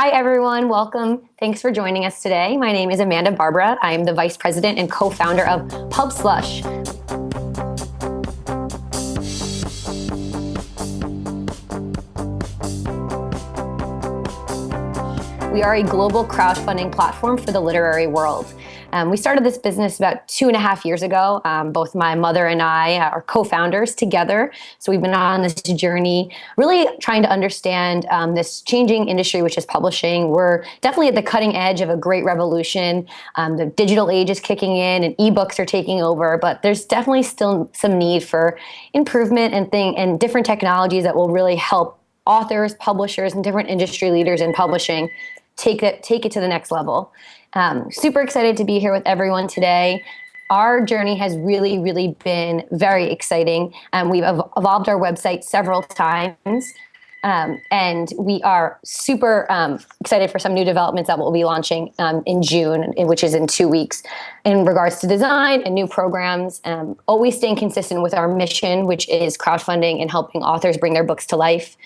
Hi, everyone. Welcome. Thanks for joining us today. My name is Amanda Barbara. I am the Vice President and co-founder of Pubslush. We are a global crowdfunding platform for the literary world. We started this business about 2.5 years ago. Both my mother and I are co-founders together. So we've been on this journey, really trying to understand this changing industry, which is publishing. We're definitely at the cutting edge of a great revolution. The digital age is kicking in and ebooks are taking over, but there's definitely still some need for improvement and different technologies that will really help authors, publishers, and different industry leaders in publishing take it to the next level. Super excited to be here with everyone today. Our journey has really been very exciting. We've evolved our website several times. And we are super excited for some new developments that we'll be launching in June, which is in 2 weeks, in regards to design and new programs. Always staying consistent with our mission, which is crowdfunding and helping authors bring their books to life.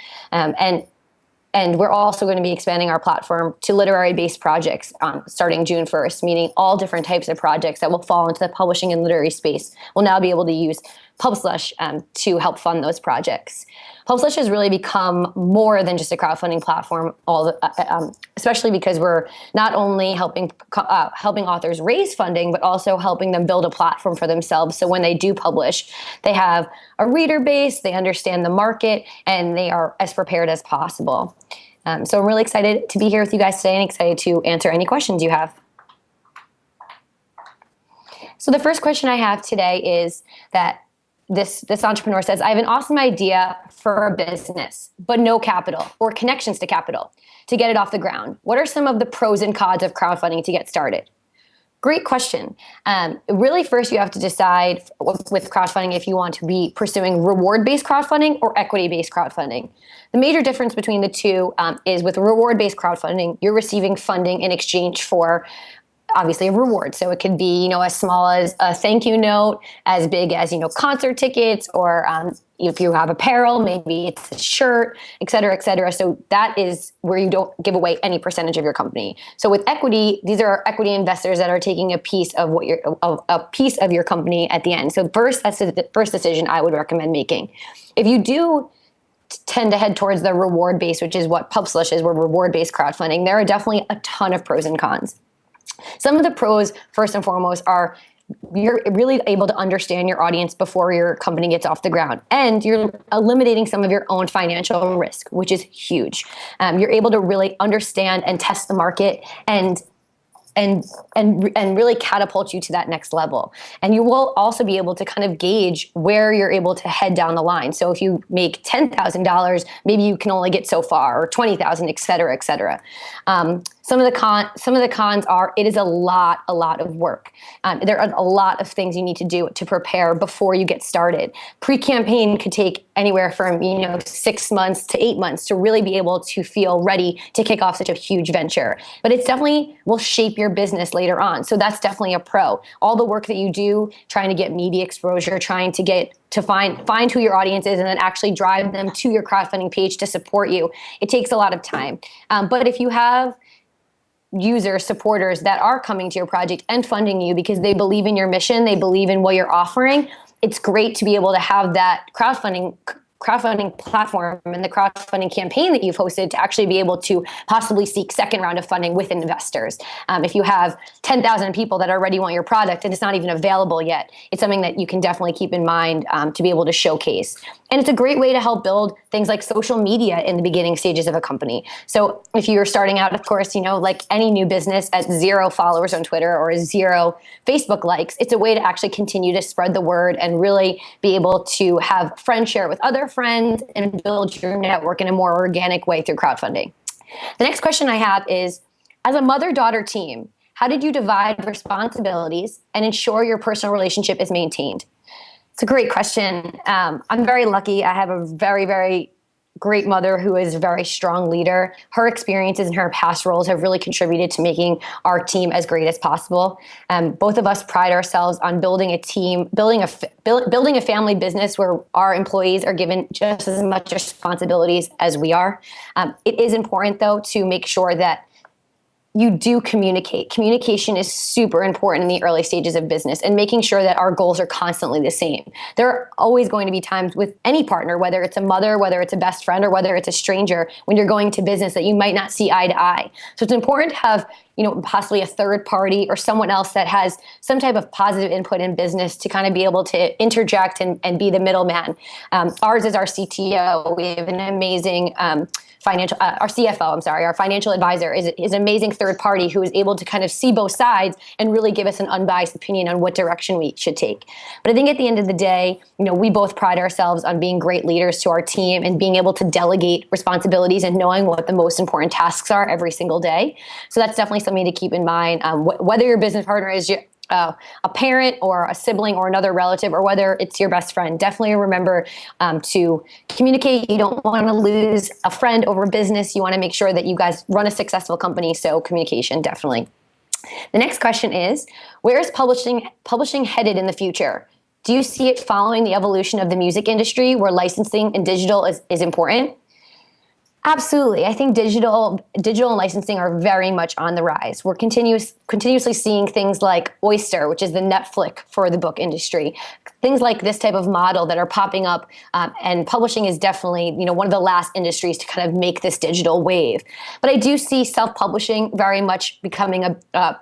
And we're also going to be expanding our platform to literary-based projects starting June 1st, meaning all different types of projects that will fall into the publishing and literary space will now be able to use Pubslush to help fund those projects. Pubslush has really become more than just a crowdfunding platform, especially because we're not only helping authors raise funding, but also helping them build a platform for themselves. So when they do publish, they have a reader base, they understand the market, and they are as prepared as possible. So I'm really excited to be here with you guys today and excited to answer any questions you have. So the first question I have today is that this entrepreneur says, I have an awesome idea for a business, but no capital or connections to capital to get it off the ground. What are some of the pros and cons of crowdfunding to get started? Great question. Really, first you have to decide with crowdfunding if you want to be pursuing reward-based crowdfunding or equity-based crowdfunding. The major difference between the two is with reward-based crowdfunding, you're receiving funding in exchange for obviously a reward. So it could be, as small as a thank you note, as big as, concert tickets, or if you have apparel, maybe it's a shirt, et cetera, et cetera. So that is where you don't give away any percentage of your company. So with equity, these are equity investors that are taking a piece of your company at the end. So first, that's the first decision I would recommend making. If you do tend to head towards the reward-based, which is what Pubslush is, we're reward-based crowdfunding, there are definitely a ton of pros and cons. Some of the pros, first and foremost, are you're really able to understand your audience before your company gets off the ground. And you're eliminating some of your own financial risk, which is huge. You're able to really understand and test the market and really catapult you to that next level. And you will also be able to kind of gauge where you're able to head down the line. So if you make $10,000, maybe you can only get so far, or $20,000, et cetera, et cetera. Some of the cons are it is a lot of work. There are a lot of things you need to do to prepare before you get started. Pre-campaign could take anywhere from 6 months to 8 months to really be able to feel ready to kick off such a huge venture. But it definitely will shape your business later on. So that's definitely a pro. All the work that you do, trying to get media exposure, trying to find who your audience is and then actually drive them to your crowdfunding page to support you, it takes a lot of time. But if you have users, supporters that are coming to your project and funding you because they believe in your mission, they believe in what you're offering, it's great to be able to have that crowdfunding platform and the crowdfunding campaign that you've hosted to actually be able to possibly seek second round of funding with investors. If you have 10,000 people that already want your product and it's not even available yet, it's something that you can definitely keep in mind to be able to showcase. And it's a great way to help build things like social media in the beginning stages of a company. So if you're starting out, of course, like any new business at 0 followers on Twitter or 0 Facebook likes, it's a way to actually continue to spread the word and really be able to have friends share with other friends and build your network in a more organic way through crowdfunding. The next question I have is, as a mother-daughter team, how did you divide responsibilities and ensure your personal relationship is maintained? It's a great question. I'm very lucky. I have a very, very great mother who is a very strong leader. Her experiences and her past roles have really contributed to making our team as great as possible. Both of us pride ourselves on building a team, building a family business where our employees are given just as much responsibilities as we are. It is important, though, to make sure that you do communicate. Communication is super important in the early stages of business, and making sure that our goals are constantly the same. There are always going to be times with any partner, whether it's a mother, whether it's a best friend, or whether it's a stranger, when you're going to business, that you might not see eye to eye. So it's important to have, possibly a third party or someone else that has some type of positive input in business to kind of be able to interject and be the middleman. Ours is our CTO. We have an amazing our CFO, our financial advisor is an amazing third party who is able to kind of see both sides and really give us an unbiased opinion on what direction we should take. But I think at the end of the day, we both pride ourselves on being great leaders to our team and being able to delegate responsibilities and knowing what the most important tasks are every single day. So that's definitely something to keep in mind. Whether your business partner is a parent or a sibling or another relative, or whether it's your best friend, definitely remember to communicate. You don't want to lose a friend over business. You want to make sure that you guys run a successful company. So communication, definitely. The next question is, where is publishing headed in the future? Do you see it following the evolution of the music industry, where licensing and digital is important? Absolutely. I think digital and licensing are very much on the rise. We're continuously seeing things like Oyster, which is the Netflix for the book industry. Things like this type of model that are popping up, and publishing is definitely, one of the last industries to kind of make this digital wave. But I do see self-publishing very much becoming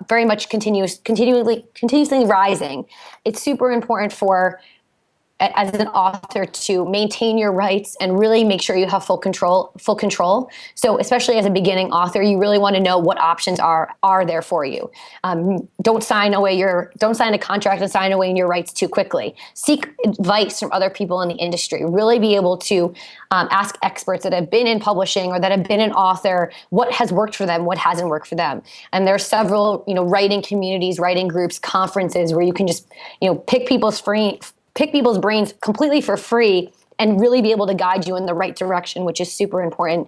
very much continuously rising. It's super important as an author to maintain your rights and really make sure you have full control. So especially as a beginning author, you really want to know what options are there for you. Don't sign a contract and sign away your rights too quickly. Seek advice from other people in the industry. Really be able to ask experts that have been in publishing or that have been an author, what has worked for them, what hasn't worked for them. And there are several, writing communities, writing groups, conferences where you can just, pick people's brains completely for free and really be able to guide you in the right direction, which is super important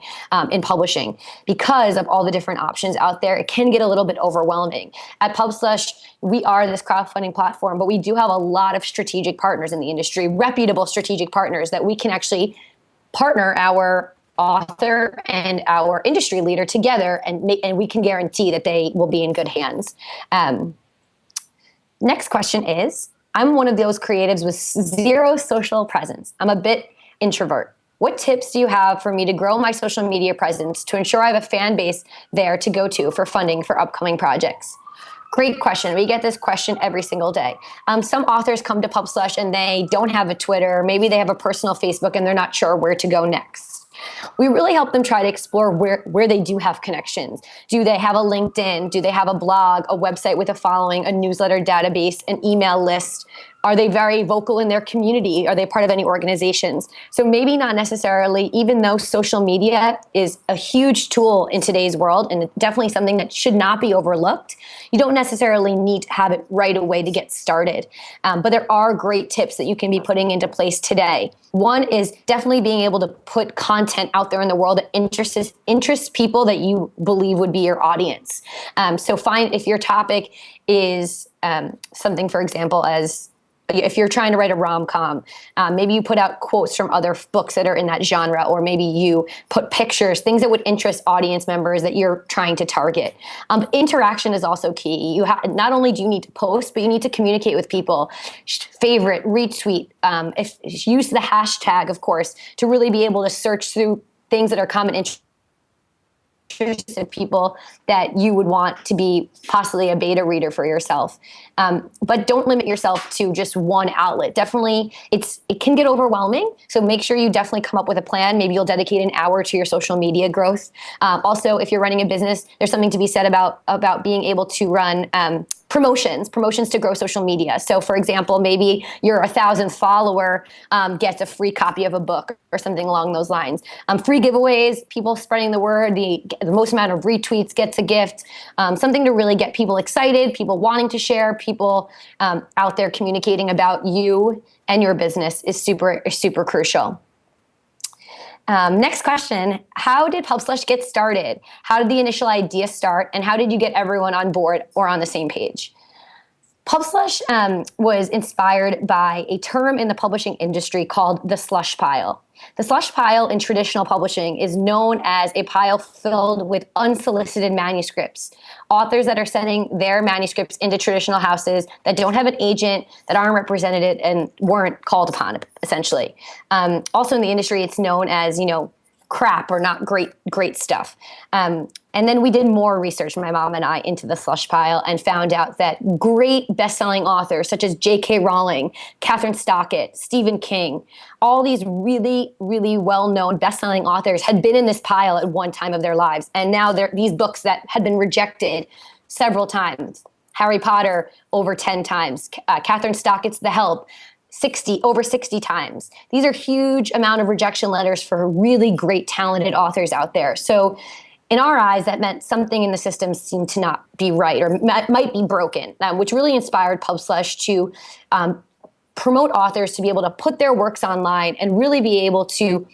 in publishing. Because of all the different options out there, it can get a little bit overwhelming. At Pubslush, we are this crowdfunding platform, but we do have a lot of strategic partners in the industry, reputable strategic partners that we can actually partner our author and our industry leader together, and we can guarantee that they will be in good hands. Next question is, I'm one of those creatives with zero social presence. I'm a bit introvert. What tips do you have for me to grow my social media presence to ensure I have a fan base there to go to for funding for upcoming projects? Great question. We get this question every single day. Some authors come to Pubslush and they don't have a Twitter. Maybe they have a personal Facebook and they're not sure where to go next. We really help them try to explore where they do have connections. Do they have a LinkedIn? Do they have a blog, a website with a following, a newsletter database, an email list? Are they very vocal in their community? Are they part of any organizations? So maybe not necessarily, even though social media is a huge tool in today's world and definitely something that should not be overlooked, you don't necessarily need to have it right away to get started. But there are great tips that you can be putting into place today. One is definitely being able to put content out there in the world that interests people that you believe would be your audience. So find if your topic is something, for example, as if you're trying to write a rom-com, maybe you put out quotes from other books that are in that genre, or maybe you put pictures, things that would interest audience members that you're trying to target. Interaction is also key. Not only do you need to post, but you need to communicate with people. Favorite, retweet, use the hashtag, of course, to really be able to search through things that are common interests of people that you would want to be possibly a beta reader for yourself. But don't limit yourself to just one outlet. Definitely, it can get overwhelming. So make sure you definitely come up with a plan. Maybe you'll dedicate an hour to your social media growth. Also, if you're running a business, there's something to be said about being able to run promotions to grow social media. So for example, maybe your 1,000th follower gets a free copy of a book or something along those lines. Free giveaways, people spreading the word, the most amount of retweets gets a gift. Something to really get people excited, people wanting to share, people out there communicating about you and your business is super crucial. Next question, how did Pubslush get started? How did the initial idea start, and how did you get everyone on board or on the same page? Pubslush was inspired by a term in the publishing industry called the slush pile. The slush pile in traditional publishing is known as a pile filled with unsolicited manuscripts. Authors that are sending their manuscripts into traditional houses that don't have an agent, that aren't represented and weren't called upon, essentially. Also in the industry, it's known as, crap or not great stuff. And then we did more research, my mom and I, into the slush pile and found out that great best-selling authors such as J.K. Rowling, Catherine Stockett, Stephen King, all these really, really well-known best-selling authors had been in this pile at one time of their lives. And now these books that had been rejected several times. Harry Potter over 10 times. Catherine Stockett's The Help. Over 60 times. These are huge amount of rejection letters for really great, talented authors out there. So in our eyes, that meant something in the system seemed to not be right or might be broken, which really inspired Pubslush to promote authors to be able to put their works online and really be able to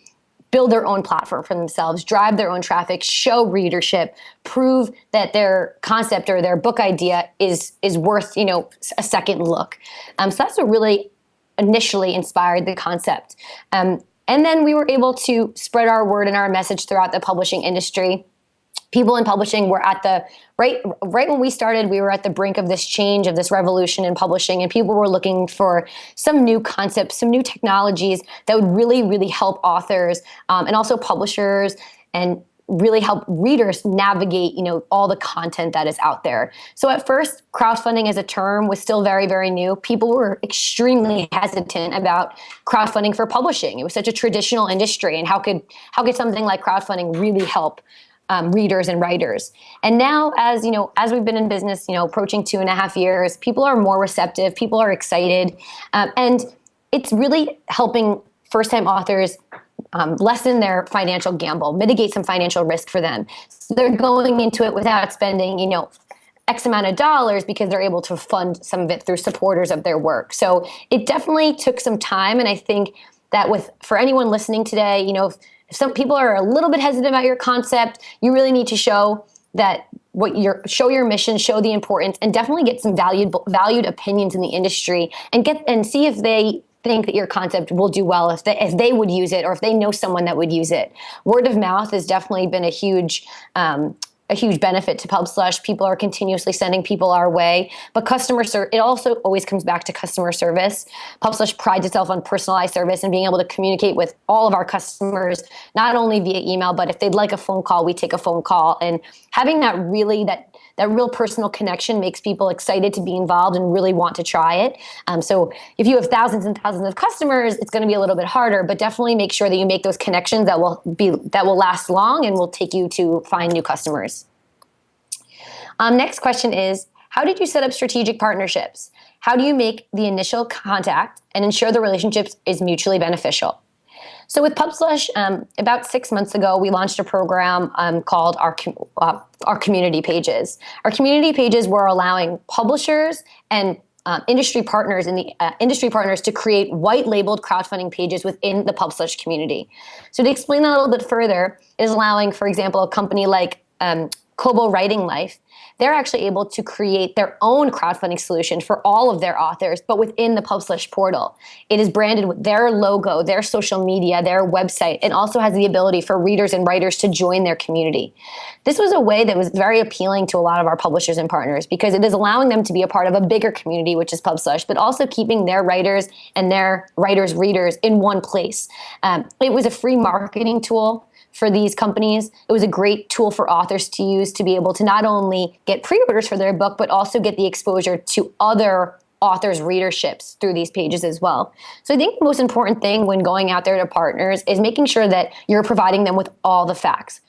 build their own platform for themselves, drive their own traffic, show readership, prove that their concept or their book idea is worth, a second look. So that's what really initially inspired the concept. And then we were able to spread our word and our message throughout the publishing industry. People in publishing were at the, right when we started, we were at the brink of this change, of this revolution in publishing, and people were looking for some new concepts, some new technologies that would really, really help authors and also publishers and really help readers navigate, all the content that is out there. So at first, crowdfunding as a term was still very, very new. People were extremely hesitant about crowdfunding for publishing. It was such a traditional industry, and how could something like crowdfunding really help readers and writers? And now, as we've been in business, approaching 2.5 years, people are more receptive. People are excited, and it's really helping first-time authors lessen their financial gamble, mitigate some financial risk for them. So they're going into it without spending, X amount of dollars because they're able to fund some of it through supporters of their work. So it definitely took some time. And I think that for anyone listening today, if some people are a little bit hesitant about your concept, you really need to show that show your mission, show the importance, and definitely get some valued opinions in the industry and see if they think that your concept will do well, if they would use it, or if they know someone that would use it. Word of mouth has definitely been a huge benefit to Pubslush. People are continuously sending people our way, but it also always comes back to customer service. Pubslush prides itself on personalized service and being able to communicate with all of our customers, not only via email, but if they'd like a phone call, we take a phone call. And having that real personal connection makes people excited to be involved and really want to try it. So if you have thousands and thousands of customers, it's going to be a little bit harder, but definitely make sure that you make those connections that will last long and will take you to find new customers. Next question is, how did you set up strategic partnerships? How do you make the initial contact and ensure the relationships is mutually beneficial? So with Pubslush, about 6 months ago, we launched a program called our community pages. Our community pages were allowing publishers and industry partners to create white-labeled crowdfunding pages within the Pubslush community. So to explain that a little bit further, it is allowing, for example, a company like Kobo Writing Life. They're actually able to create their own crowdfunding solution for all of their authors, but within the Pubslush portal. It is branded with their logo, their social media, their website, and also has the ability for readers and writers to join their community. This was a way that was very appealing to a lot of our publishers and partners because it is allowing them to be a part of a bigger community, which is Pubslush, but also keeping their writers and their writers' readers in one place. It was a free marketing tool for these companies. It was a great tool for authors to use to be able to not only get pre-orders for their book, but also get the exposure to other authors' readerships through these pages as well. So I think the most important thing when going out there to partners is making sure that you're providing them with all the facts.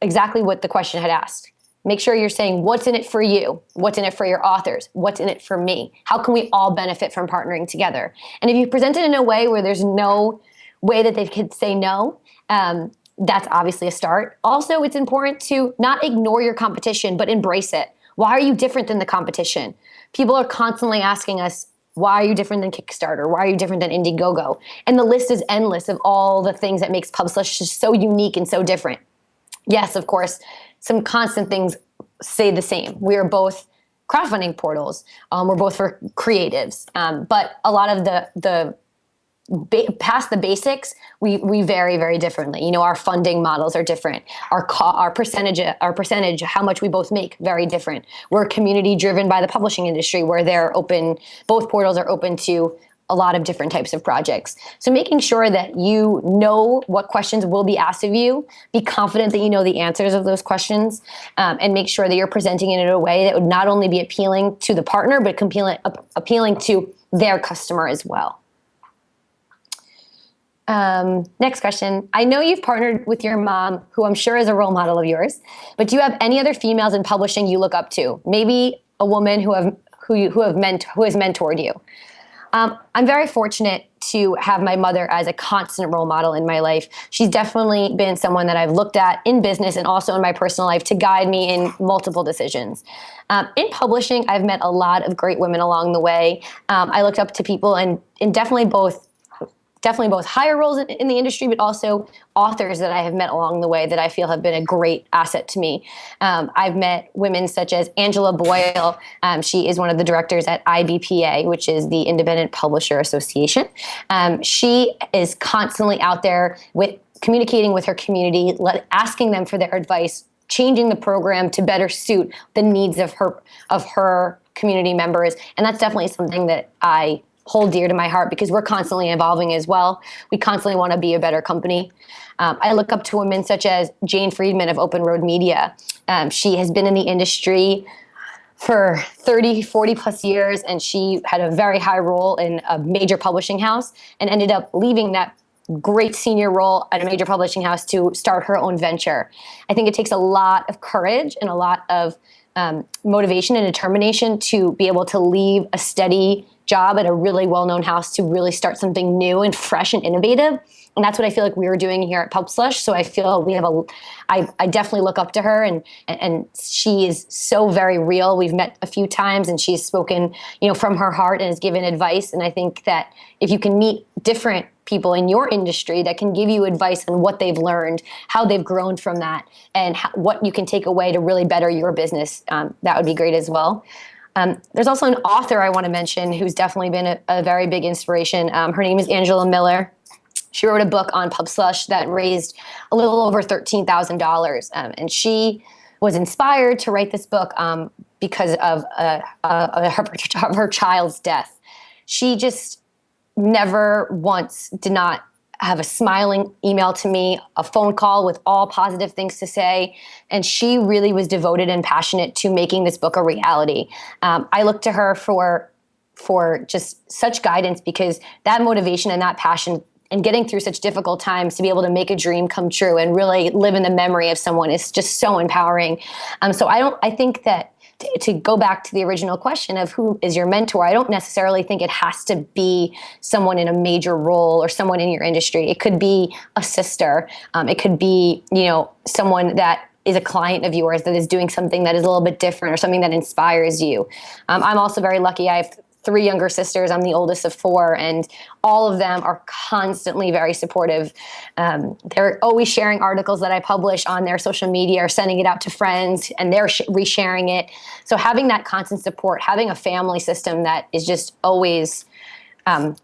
Exactly what the question had asked. Make sure you're saying, what's in it for you? What's in it for your authors? What's in it for me? How can we all benefit from partnering together? And if you present it in a way where there's no way that they could say no, that's obviously a start. Also, it's important to not ignore your competition, but embrace it. Why are you different than the competition? People are constantly asking us, Why are you different than Kickstarter? Why are you different than Indiegogo? And the list is endless of all the things that makes Pubslush just so unique and so different. Yes, of course, some constant things stay the same. We are both crowdfunding portals. We're both for creatives. But a lot of the past the basics, we vary very differently. You know, our funding models are different. Our percentage, how much we both make, very different. We're community driven by the publishing industry, where they're open. Both portals are open to a lot of different types of projects. So making sure that you know what questions will be asked of you, be confident that you know the answers of those questions, and make sure that you're presenting it in a way that would not only be appealing to the partner, but appealing to their customer as well. Next question. I know you've partnered with your mom, who I'm sure is a role model of yours, but do you have any other females in publishing you look up to? Maybe a woman who has mentored you. I'm very fortunate to have my mother as a constant role model in my life. She's definitely been someone that I've looked at in business and also in my personal life to guide me in multiple decisions. In publishing, I've met a lot of great women along the way. I looked up to people and definitely both higher roles in the industry, but also authors that I have met along the way that I feel have been a great asset to me. I've met women such as Angela Boyle. She is one of the directors at IBPA, which is the Independent Publisher Association. She is constantly out there communicating with her community, asking them for their advice, changing the program to better suit the needs of her community members. And that's definitely something that I hold dear to my heart, because we're constantly evolving as well. We constantly want to be a better company. I look up to women such as Jane Friedman of Open Road Media. She has been in the industry for 30, 40 plus years, and she had a very high role in a major publishing house and ended up leaving that great senior role at a major publishing house to start her own venture. I think it takes a lot of courage and a lot of motivation and determination to be able to leave a steady job at a really well-known house to really start something new and fresh and innovative. And that's what I feel like we were doing here at Pubslush. So I feel I definitely look up to her, and she is so very real. We've met a few times and she's spoken, from her heart and has given advice. And I think that if you can meet different people in your industry that can give you advice on what they've learned, how they've grown from that, and what you can take away to really better your business, that would be great as well. There's also an author I want to mention who's definitely been a very big inspiration. Her name is Angela Miller. She wrote a book on Pubslush that raised a little over $13,000. And she was inspired to write this book because of her child's death. She just never once did not have a smiling email to me, a phone call with all positive things to say. And she really was devoted and passionate to making this book a reality. I look to her for just such guidance, because that motivation and that passion and getting through such difficult times to be able to make a dream come true and really live in the memory of someone is just so empowering. So I think that to go back to the original question of who is your mentor, I don't necessarily think it has to be someone in a major role or someone in your industry. It could be a sister. It could be, someone that is a client of yours that is doing something that is a little bit different or something that inspires you. I'm also very lucky. I have 3 younger sisters. I'm the oldest of 4, and all of them are constantly very supportive. They're always sharing articles that I publish on their social media or sending it out to friends, and they're resharing it. So having that constant support, having a family system that is just always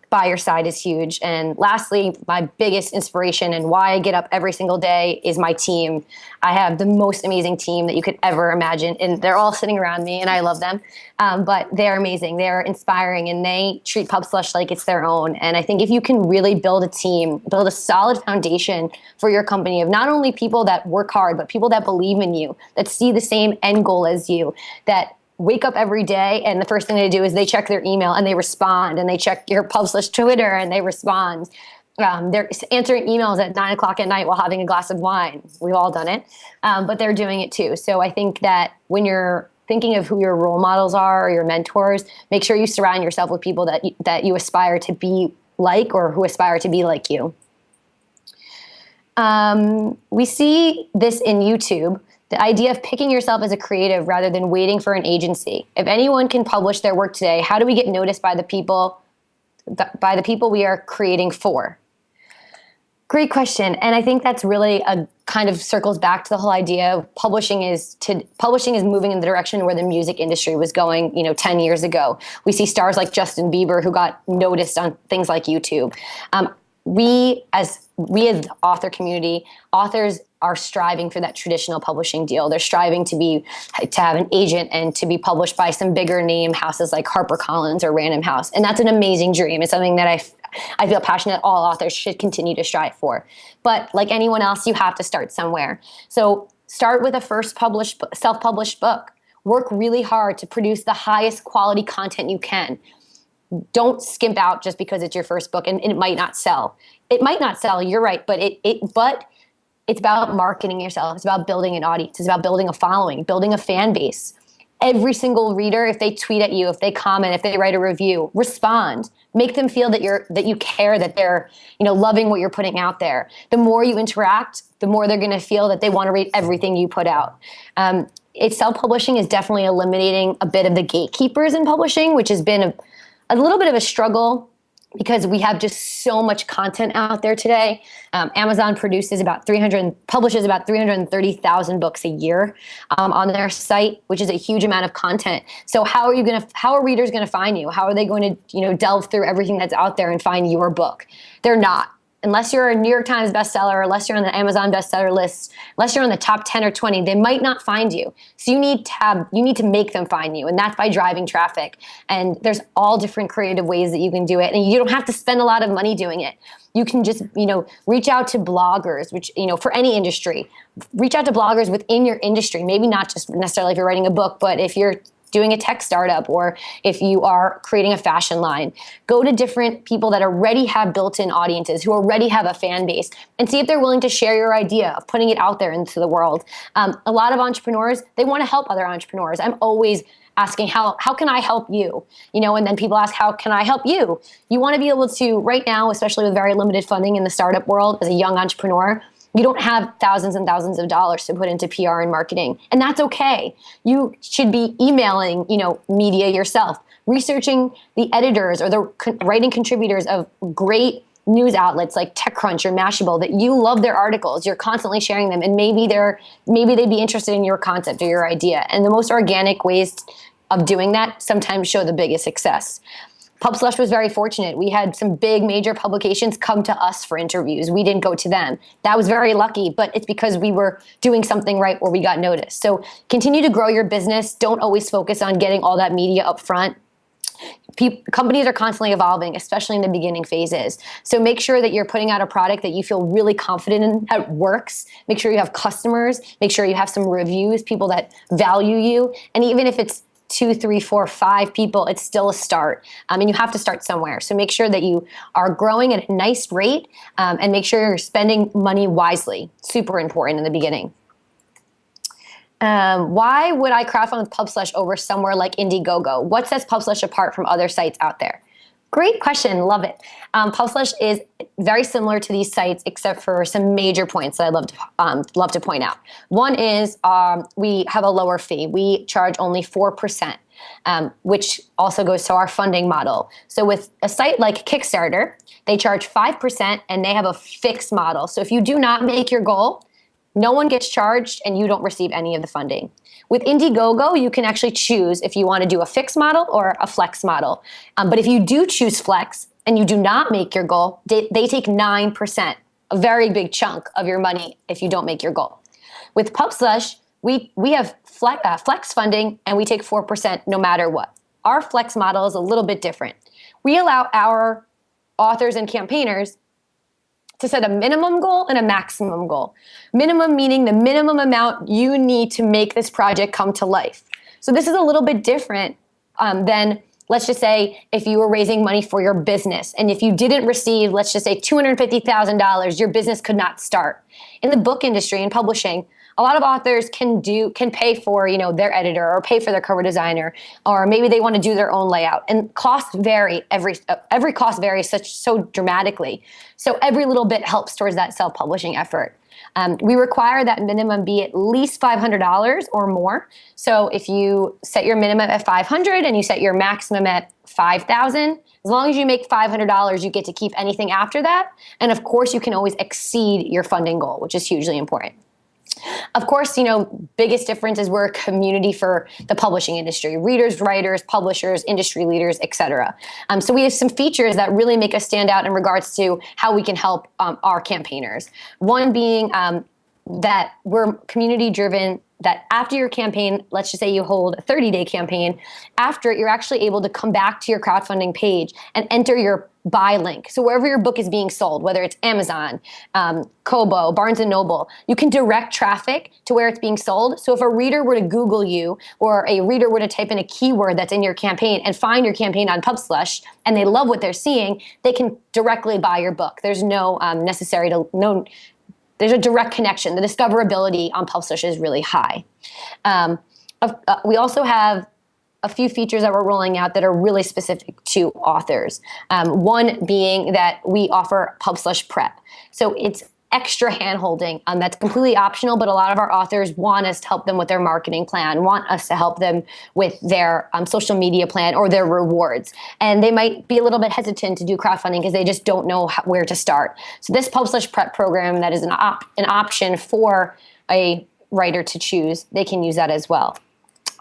by your side is huge. And lastly, my biggest inspiration and why I get up every single day is my team. I have the most amazing team that you could ever imagine, and they're all sitting around me, and I love them. But they're amazing. They're inspiring, and they treat Pubslush like it's their own. And I think if you can really build a team, build a solid foundation for your company of not only people that work hard, but people that believe in you, that see the same end goal as you, that wake up every day and the first thing they do is they check their email and they respond, and they check your Pubslush Twitter and they respond. They're answering emails at 9 o'clock at night while having a glass of wine. We've all done it, but they're doing it too. So I think that when you're thinking of who your role models are or your mentors, make sure you surround yourself with people that you aspire to be like, or who aspire to be like you. We see this in YouTube, The idea of picking yourself as a creative rather than waiting for an agency. If anyone can publish their work today, how do we get noticed by the people we are creating for? Great question. And I think that's really a kind of circles back to the whole idea of publishing is moving in the direction where the music industry was going, 10 years ago. We see stars like Justin Bieber who got noticed on things like YouTube. We as the author community, authors are striving for that traditional publishing deal. They're striving to have an agent and to be published by some bigger name houses like HarperCollins or Random House. And that's an amazing dream. It's something that I feel passionate all authors should continue to strive for. But like anyone else, you have to start somewhere. So start with a first self-published book. Work really hard to produce the highest quality content you can. Don't skimp out just because it's your first book and it might not sell. It might not sell, you're right, but it's about marketing yourself. It's about building an audience. It's about building a following, building a fan base. Every single reader, if they tweet at you, if they comment, if they write a review, respond. Make them feel that you care, that they're, loving what you're putting out there. The more you interact, the more they're going to feel that they want to read everything you put out. Self-publishing is definitely eliminating a bit of the gatekeepers in publishing, which has been a little bit of a struggle because we have just so much content out there today. Amazon publishes about 330,000 books a year on their site, which is a huge amount of content. So how are readers going to find you? How are they going to, delve through everything that's out there and find your book? They're not. Unless you're a New York Times bestseller, unless you're on the Amazon bestseller list, unless you're on the top 10 or 20, they might not find you. So you need to make them find you, and that's by driving traffic. And there's all different creative ways that you can do it, and you don't have to spend a lot of money doing it. You can just, reach out to bloggers, which, for any industry, reach out to bloggers within your industry. Maybe not just necessarily if you're writing a book, but if you're doing a tech startup or if you are creating a fashion line, go to different people that already have built-in audiences, who already have a fan base, and see if they're willing to share your idea of putting it out there into the world. A lot of entrepreneurs, they want to help other entrepreneurs. I'm always asking, how can I help you? And then people ask, how can I help you? You want to be able to, right now, especially with very limited funding in the startup world as a young entrepreneur, you don't have thousands and thousands of dollars to put into PR and marketing, and that's okay. You should be emailing, media yourself, researching the editors or the writing contributors of great news outlets like TechCrunch or Mashable that you love their articles. You're constantly sharing them, and maybe they'd be interested in your concept or your idea. And the most organic ways of doing that sometimes show the biggest success. Pubslush was very fortunate. We had some big major publications come to us for interviews. We didn't go to them. That was very lucky, but it's because we were doing something right or we got noticed. So continue to grow your business. Don't always focus on getting all that media up front. Companies are constantly evolving, especially in the beginning phases. So make sure that you're putting out a product that you feel really confident in, that works. Make sure you have customers. Make sure you have some reviews, people that value you. And even if it's 2, 3, 4, 5 people, it's still a start. And you have to start somewhere. So make sure that you are growing at a nice rate and make sure you're spending money wisely. Super important in the beginning. Why would I crowdfund with Pubslush over somewhere like Indiegogo? What sets Pubslush apart from other sites out there? Great question. Love it. Pubslush is very similar to these sites, except for some major points that I'd love to point out. One is we have a lower fee. We charge only 4%, which also goes to our funding model. So with a site like Kickstarter, they charge 5% and they have a fixed model. So if you do not make your goal, no one gets charged and you don't receive any of the funding. With Indiegogo, you can actually choose if you want to do a fixed model or a flex model. But if you do choose flex and you do not make your goal, they take 9%, a very big chunk of your money if you don't make your goal. With Pubslush, we have flex funding and we take 4% no matter what. Our flex model is a little bit different. We allow our authors and campaigners to set a minimum goal and a maximum goal. Minimum meaning the minimum amount you need to make this project come to life. So this is a little bit different than, let's just say, if you were raising money for your business. And if you didn't receive, let's just say, $250,000, your business could not start. In the book industry and publishing, a lot of authors can pay for, their editor or pay for their cover designer, or maybe they want to do their own layout. And costs vary. Every cost varies so dramatically. So every little bit helps towards that self-publishing effort. We require that minimum be at least $500 or more. So if you set your minimum at $500 and you set your maximum at $5,000, as long as you make $500, you get to keep anything after that. And of course, you can always exceed your funding goal, which is hugely important. Of course, biggest difference is we're a community for the publishing industry: readers, writers, publishers, industry leaders, etc. So we have some features that really make us stand out in regards to how we can help our campaigners. One being that we're community driven, that after your campaign, let's just say you hold a 30-day campaign, after it, you're actually able to come back to your crowdfunding page and enter your buy link. So wherever your book is being sold, whether it's Amazon, Kobo, Barnes & Noble, you can direct traffic to where it's being sold. So if a reader were to Google you, or a reader were to type in a keyword that's in your campaign and find your campaign on Pubslush, and they love what they're seeing, they can directly buy your book. There's there's a direct connection. The discoverability on Pubslush is really high. We also have a few features that we're rolling out that are really specific to authors. One being that we offer Pubslush Prep. So it's extra hand-holding that's completely optional, but a lot of our authors want us to help them with their marketing plan, want us to help them with their social media plan or their rewards. And they might be a little bit hesitant to do crowdfunding because they just don't know where to start. So this Pubslush Prep program, that is an option for a writer to choose, they can use that as well.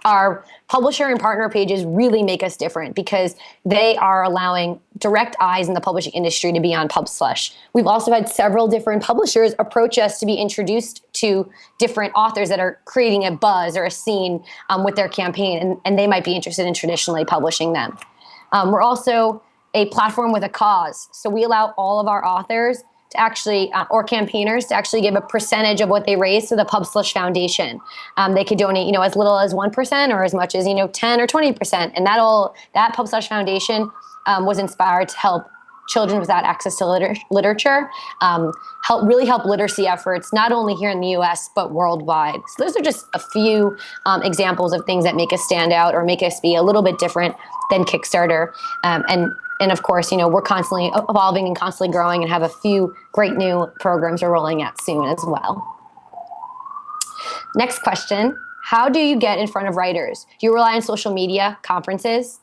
Our publisher and partner pages really make us different because they are allowing direct eyes in the publishing industry to be on Pubslush. We've also had several different publishers approach us to be introduced to different authors that are creating a buzz or a scene with their campaign, and they might be interested in traditionally publishing them. We're also a platform with a cause. So we allow all of our authors to actually, or campaigners to actually give a percentage of what they raise to the Pubslush Foundation. They could donate, as little as 1% or as much as, 10 or 20%. And that Pubslush Foundation was inspired to help children without access to literature, help literacy efforts, not only here in the US, but worldwide. So those are just a few examples of things that make us stand out or make us be a little bit different than Kickstarter. And of course, we're constantly evolving and constantly growing and have a few great new programs we're rolling out soon as well. Next question, how do you get in front of writers? Do you rely on social media, conferences?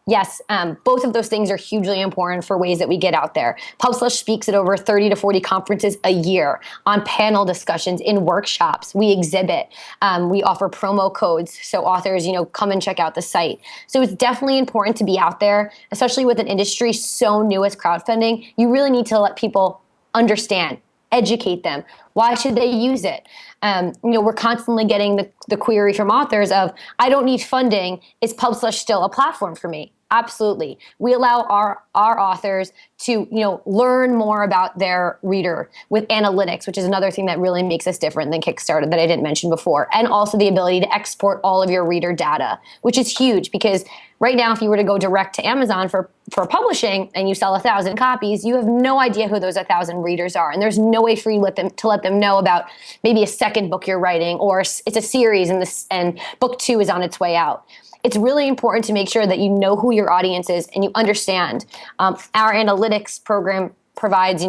Yes, both of those things are hugely important for ways that we get out there. Pubslush speaks at over 30 to 40 conferences a year, on panel discussions, in workshops. We exhibit. We offer promo codes so authors, come and check out the site. So it's definitely important to be out there, especially with an industry so new as crowdfunding. You really need to let people understand, educate them. Why should they use it? We're constantly getting the query from authors of, I don't need funding. Is Pubslush still a platform for me? Absolutely. We allow our authors to, learn more about their reader with analytics, which is another thing that really makes us different than Kickstarter that I didn't mention before. And also the ability to export all of your reader data, which is huge because right now, if you were to go direct to Amazon for publishing and you sell 1,000 copies, you have no idea who those 1,000 readers are. And there's no way for you to let them know about maybe a second book you're writing, or it's a series and book 2 is on its way out. It's really important to make sure that you know who your audience is and you understand. Our analytics program provides,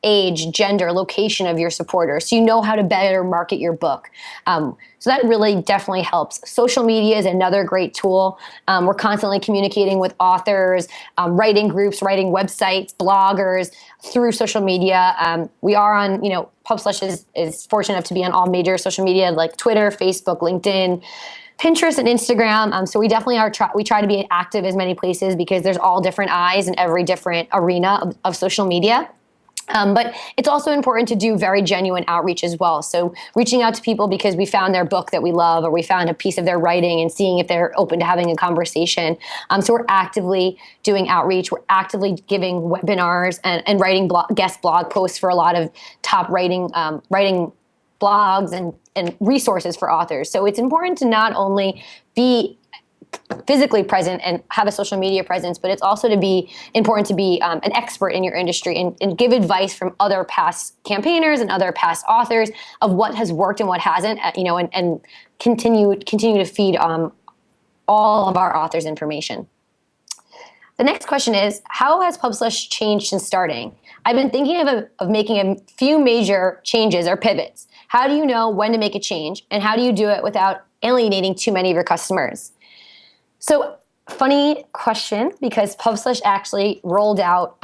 age, gender, location of your supporters, so you know how to better market your book. So that really definitely helps. Social media is another great tool. We're constantly communicating with authors, writing groups, writing websites, bloggers through social media. We are on, Pubslush is fortunate enough to be on all major social media like Twitter, Facebook, LinkedIn, Pinterest, and Instagram. So we definitely we try to be active as many places because there's all different eyes in every different arena of social media. But it's also important to do very genuine outreach as well. So reaching out to people because we found their book that we love, or we found a piece of their writing, and seeing if they're open to having a conversation. So we're actively doing outreach. We're actively giving webinars and writing guest blog posts for a lot of top writing blogs and resources for authors. So it's important to not only be physically present and have a social media presence, but it's also important to be an expert in your industry and give advice from other past campaigners and other past authors of what has worked and what hasn't, and continue to feed all of our authors information. The next question is, how has Pubslush changed since starting? I've been thinking of making a few major changes or pivots. How do you know when to make a change, and how do you do it without alienating too many of your customers? So, funny question, because Pubslush actually rolled out,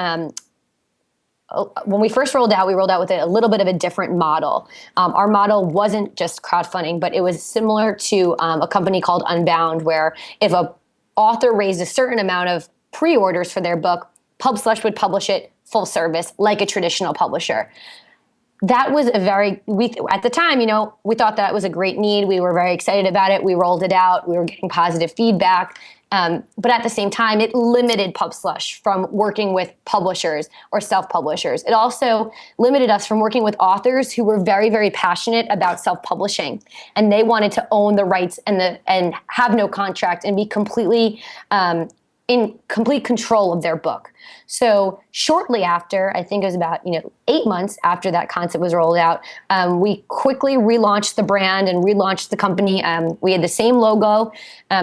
when we first rolled out, we rolled out with a little bit of a different model. Our model wasn't just crowdfunding, but it was similar to a company called Unbound, where if an author raised a certain amount of pre-orders for their book, Pubslush would publish it full service like a traditional publisher. That was at the time, we thought that was a great need. We were very excited about it. We rolled it out. We were getting positive feedback. But at the same time, it limited Pubslush from working with publishers or self-publishers. It also limited us from working with authors who were very, very passionate about self-publishing, and they wanted to own the rights and have no contract and be completely in complete control of their book. So shortly after, I think it was about 8 months after that concept was rolled out, we quickly relaunched the brand and relaunched the company. We had the same logo,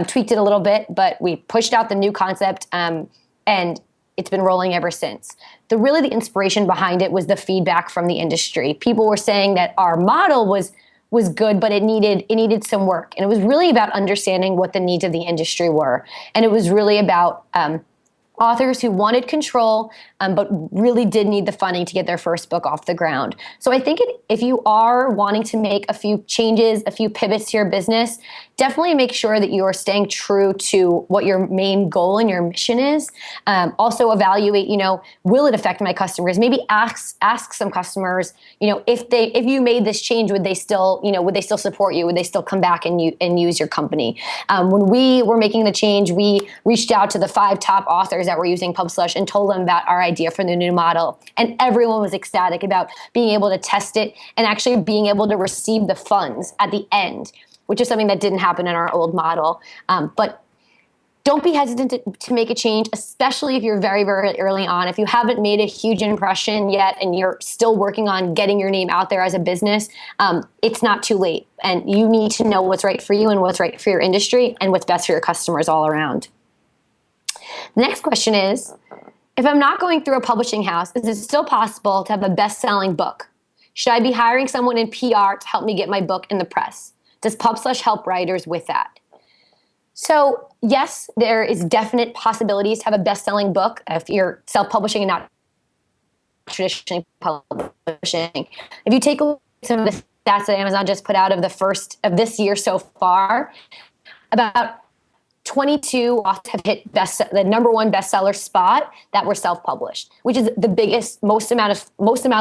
tweaked it a little bit, but we pushed out the new concept, and it's been rolling ever since. The inspiration behind it was the feedback from the industry. People were saying that our model was good, but it needed some work. And it was really about understanding what the needs of the industry were. And it was really about authors who wanted control, but really did need the funding to get their first book off the ground. So I think if you are wanting to make a few changes, a few pivots to your business, definitely make sure that you are staying true to what your main goal and your mission is. Also evaluate, will it affect my customers? Maybe ask some customers, if you made this change, would they still support you? Would they still come back and use your company? When we were making the change, we reached out to the 5 top authors that were using Pubslush and told them about our idea for the new model. And everyone was ecstatic about being able to test it and actually being able to receive the funds at the end, which is something that didn't happen in our old model. But don't be hesitant to make a change, especially if you're very, very early on. If you haven't made a huge impression yet and you're still working on getting your name out there as a business, it's not too late. And you need to know what's right for you and what's right for your industry and what's best for your customers all around. The next question is, if I'm not going through a publishing house, is it still possible to have a best-selling book? Should I be hiring someone in PR to help me get my book in the press? Does Pubslush help writers with that? So yes, there is definite possibilities to have a best-selling book if you're self-publishing and not traditionally publishing. If you take a look at some of the stats that Amazon just put out of this year so far, about 22 authors have hit the number one bestseller spot that were self-published, which is the biggest, most amount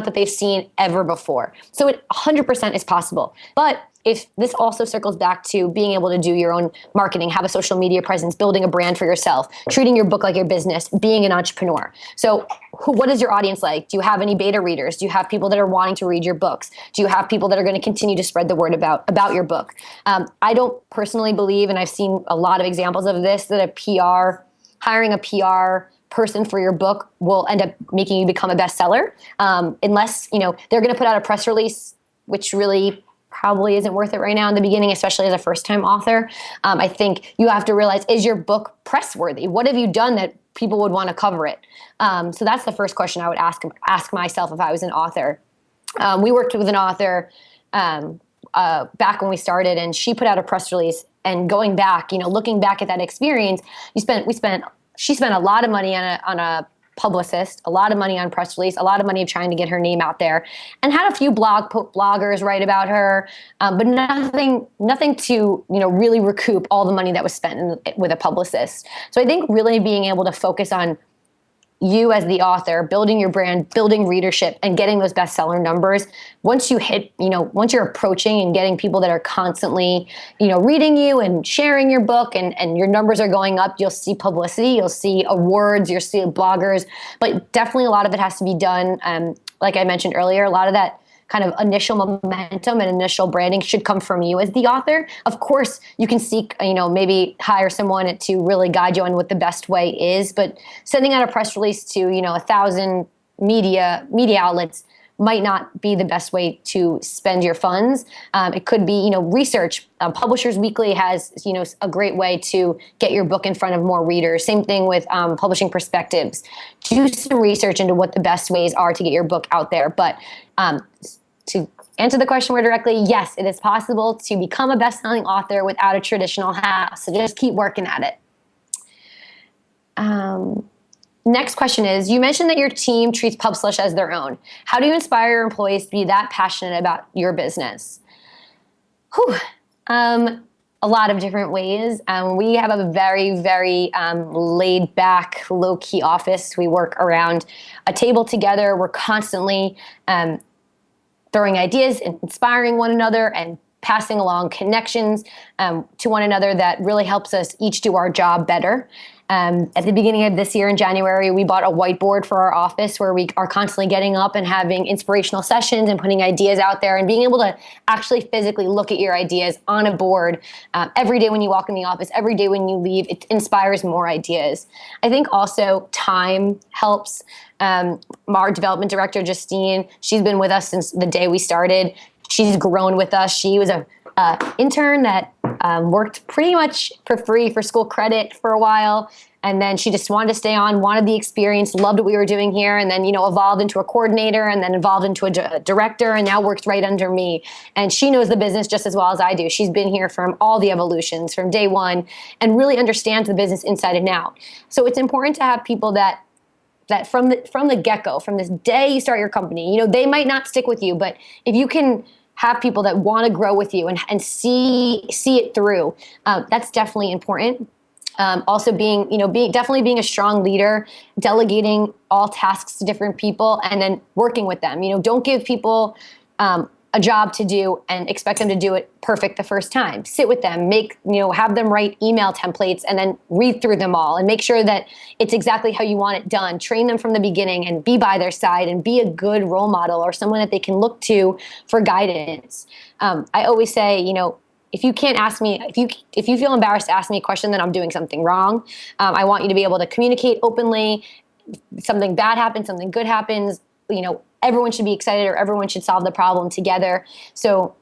that they've seen ever before. So it 100% is possible. But if this also circles back to being able to do your own marketing, have a social media presence, building a brand for yourself, treating your book like your business, being an entrepreneur. So what is your audience like? Do you have any beta readers? Do you have people that are wanting to read your books? Do you have people that are going to continue to spread the word about your book? I don't personally believe, and I've seen a lot of examples of this, that hiring a PR person for your book will end up making you become a bestseller, unless they're going to put out a press release, which really probably isn't worth it right now in the beginning, especially as a first-time author. I think you have to realize, is your book press-worthy? What have you done that people would want to cover it? So that's the first question I would ask myself if I was an author. We worked with an author back when we started, and she put out a press release. And going back, looking back at that experience, she spent a lot of money on a publicist, a lot of money on press release, a lot of money trying to get her name out there, and had a few bloggers write about her, but nothing to really recoup all the money that was spent with a publicist. So I think really being able to focus on you as the author, building your brand, building readership, and getting those bestseller numbers. Once you're approaching and getting people that are constantly, reading you and sharing your book, and your numbers are going up, you'll see publicity, you'll see awards, you'll see bloggers, but definitely a lot of it has to be done. Like I mentioned earlier, a lot of that kind of initial momentum and initial branding should come from you as the author. Of course, you can seek, maybe hire someone to really guide you on what the best way is, but sending out a press release to, 1,000 media outlets might not be the best way to spend your funds. It could be, research. Publishers Weekly has, a great way to get your book in front of more readers. Same thing with Publishing Perspectives. Do some research into what the best ways are to get your book out there. But to answer the question more directly, yes, it is possible to become a best-selling author without a traditional house. So just keep working at it. Next question is, you mentioned that your team treats Pubslush as their own. How do you inspire your employees to be that passionate about your business? A lot of different ways. We have a very, very laid back, low key office. We work around a table together. We're constantly throwing ideas and inspiring one another and passing along connections to one another that really helps us each do our job better. At the beginning of this year in January, we bought a whiteboard for our office where we are constantly getting up and having inspirational sessions and putting ideas out there and being able to actually physically look at your ideas on a board every day when you walk in the office, every day when you leave. It inspires more ideas. I think also time helps. Our development director, Justine, she's been with us since the day we started. She's grown with us. She was a intern that worked pretty much for free for school credit for a while. And then she just wanted to stay on, wanted the experience, loved what we were doing here, and then, evolved into a coordinator and then evolved into a director and now works right under me. And she knows the business just as well as I do. She's been here from all the evolutions from day one and really understands the business inside and out. So it's important to have people that from the get-go, from this day you start your company, they might not stick with you, but if you can have people that want to grow with you and see it through, that's definitely important. Also being a strong leader, delegating all tasks to different people and then working with them. Don't give people a job to do and expect them to do it perfect the first time. Sit with them, have them write email templates and then read through them all and make sure that it's exactly how you want it done. Train them from the beginning and be by their side and be a good role model or someone that they can look to for guidance. I always say, if you can't ask me, if you feel embarrassed to ask me a question, then I'm doing something wrong. I want you to be able to communicate openly. Something bad happens, something good happens, everyone should be excited or everyone should solve the problem together. So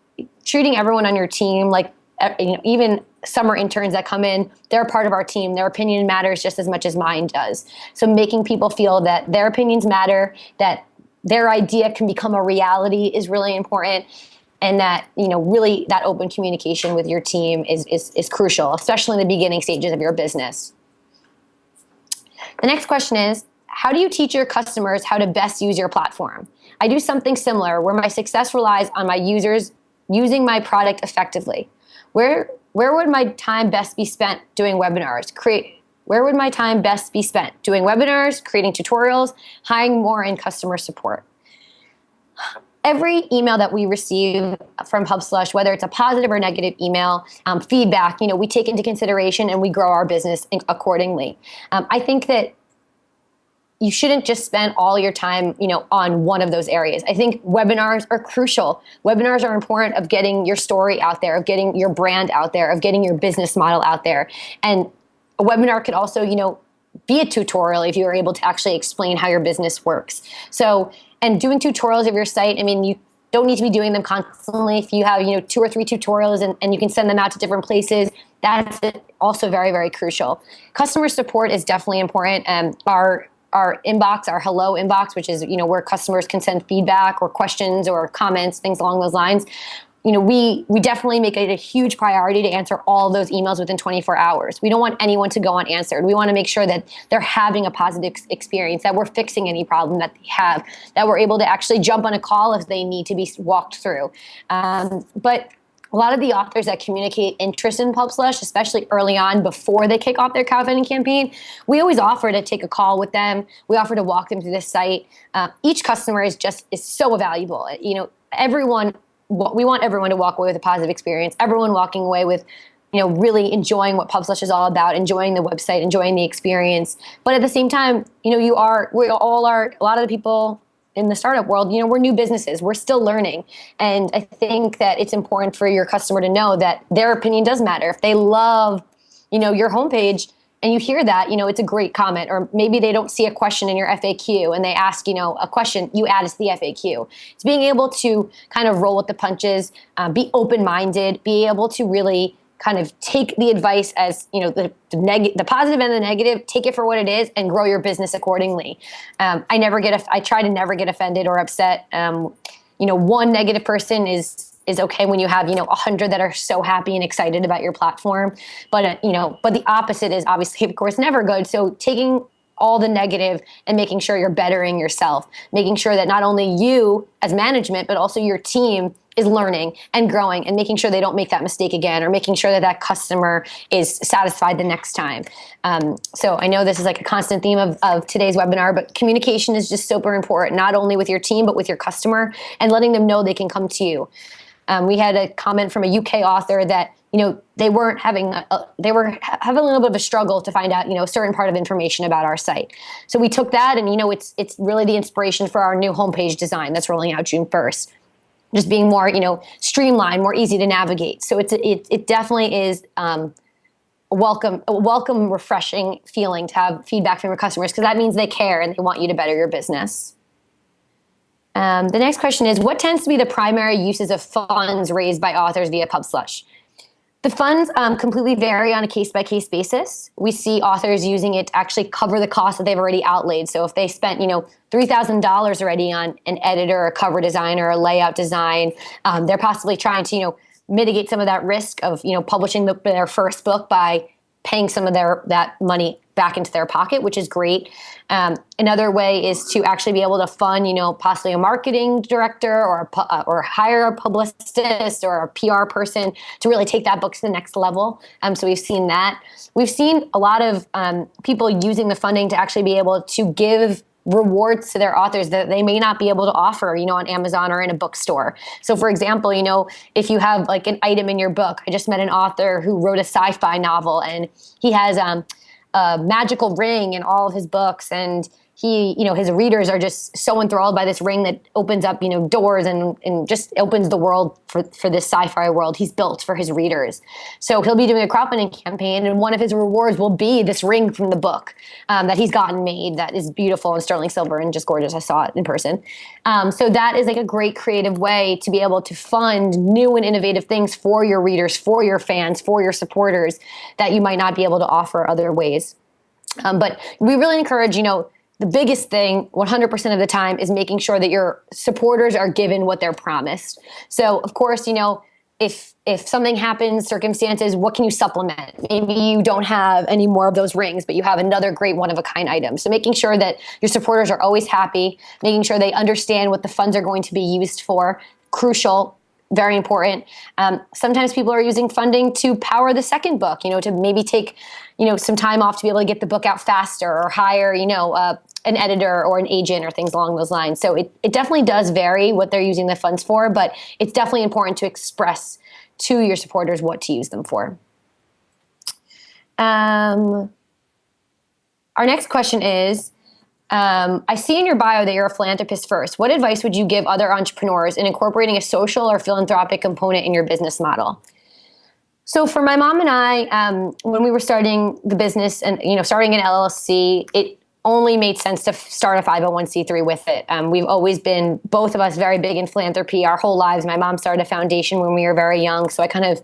treating everyone on your team like, even summer interns that come in, they're a part of our team. Their opinion matters just as much as mine does. So making people feel that their opinions matter, that their idea can become a reality is really important. And that, really that open communication with your team is crucial, especially in the beginning stages of your business. The next question is, how do you teach your customers how to best use your platform? I do something similar where my success relies on my users using my product effectively. Where would my time best be spent doing webinars? Where would my time best be spent doing webinars, creating tutorials, hiring more in customer support? Every email that we receive from Pubslush, whether it's a positive or negative email, feedback, we take into consideration and we grow our business accordingly. I think that you shouldn't just spend all your time, on one of those areas. I think webinars are crucial. Webinars are important of getting your story out there, of getting your brand out there, of getting your business model out there. And a webinar could also, be a tutorial if you are able to actually explain how your business works. So, and doing tutorials of your site, you don't need to be doing them constantly. If you have, 2 or 3 tutorials and you can send them out to different places, that's also very, very crucial. Customer support is definitely important. Our inbox, our hello inbox, which is, where customers can send feedback or questions or comments, things along those lines. We definitely make it a huge priority to answer all of those emails within 24 hours. We don't want anyone to go unanswered. We want to make sure that they're having a positive experience, that we're fixing any problem that they have, that we're able to actually jump on a call if they need to be walked through. But a lot of the authors that communicate interest in Pubslush, especially early on before they kick off their crowdfunding campaign, we always offer to take a call with them. We offer to walk them through the site. Each customer is so valuable. We want everyone to walk away with a positive experience. Everyone walking away with, really enjoying what Pubslush is all about, enjoying the website, enjoying the experience. But at the same time, a lot of the people in the startup world, we're new businesses. We're still learning. And I think that it's important for your customer to know that their opinion does matter. If they love, your homepage and you hear that, it's a great comment. Or maybe they don't see a question in your FAQ and they ask, a question, you add it to the FAQ. It's being able to kind of roll with the punches, be open-minded, be able to really kind of take the advice as, the positive and the negative, take it for what it is and grow your business accordingly. I try to never get offended or upset. One negative person is okay when you have, 100 that are so happy and excited about your platform. But, but the opposite is obviously, of course, never good. So taking all the negative and making sure you're bettering yourself, making sure that not only you as management, but also your team is learning and growing and making sure they don't make that mistake again, or making sure that customer is satisfied the next time. So I know this is like a constant theme of today's webinar, but communication is just super important, not only with your team, but with your customer, and letting them know they can come to you. We had a comment from a UK author that, they were having a little bit of a struggle to find out, a certain part of information about our site. So we took that and, it's really the inspiration for our new homepage design that's rolling out June 1st. Just being more, streamlined, more easy to navigate. So it definitely is a welcome, refreshing feeling to have feedback from your customers, because that means they care and they want you to better your business. The next question is, what tends to be the primary uses of funds raised by authors via Pubslush? The funds completely vary on a case-by-case basis. We see authors using it to actually cover the costs that they've already outlaid. So if they spent, $3,000 already on an editor, a cover designer, a layout design, they're possibly trying to, mitigate some of that risk of, publishing their first book by paying some of that money back into their pocket, which is great. Another way is to actually be able to fund, possibly a marketing director or hire a publicist or a PR person to really take that book to the next level. So we've seen that. We've seen a lot of people using the funding to actually be able to give rewards to their authors that they may not be able to offer, on Amazon or in a bookstore. So for example, if you have like an item in your book, I just met an author who wrote a sci-fi novel, and he has a magical ring in all of his books, and he, his readers are just so enthralled by this ring that opens up, doors and just opens the world for this sci-fi world he's built for his readers. So he'll be doing a crowdfunding campaign, and one of his rewards will be this ring from the book that he's gotten made that is beautiful and sterling silver and just gorgeous. I saw it in person. So that is like a great creative way to be able to fund new and innovative things for your readers, for your fans, for your supporters that you might not be able to offer other ways. But we really encourage, the biggest thing 100% of the time is making sure that your supporters are given what they're promised. So of course, if something happens, circumstances, what can you supplement? Maybe you don't have any more of those rings, but you have another great one-of-a-kind item. So making sure that your supporters are always happy, making sure they understand what the funds are going to be used for, crucial. Very important. Sometimes people are using funding to power the second book, to maybe take, some time off to be able to get the book out faster, or hire, an editor or an agent or things along those lines. So it definitely does vary what they're using the funds for, but it's definitely important to express to your supporters what to use them for. Our next question is, I see in your bio that you're a philanthropist first. What advice would you give other entrepreneurs in incorporating a social or philanthropic component in your business model? So for my mom and I, when we were starting the business and, starting an LLC, it only made sense to start a 501c3 with it. We've always been, both of us, very big in philanthropy our whole lives. My mom started a foundation when we were very young, so I kind of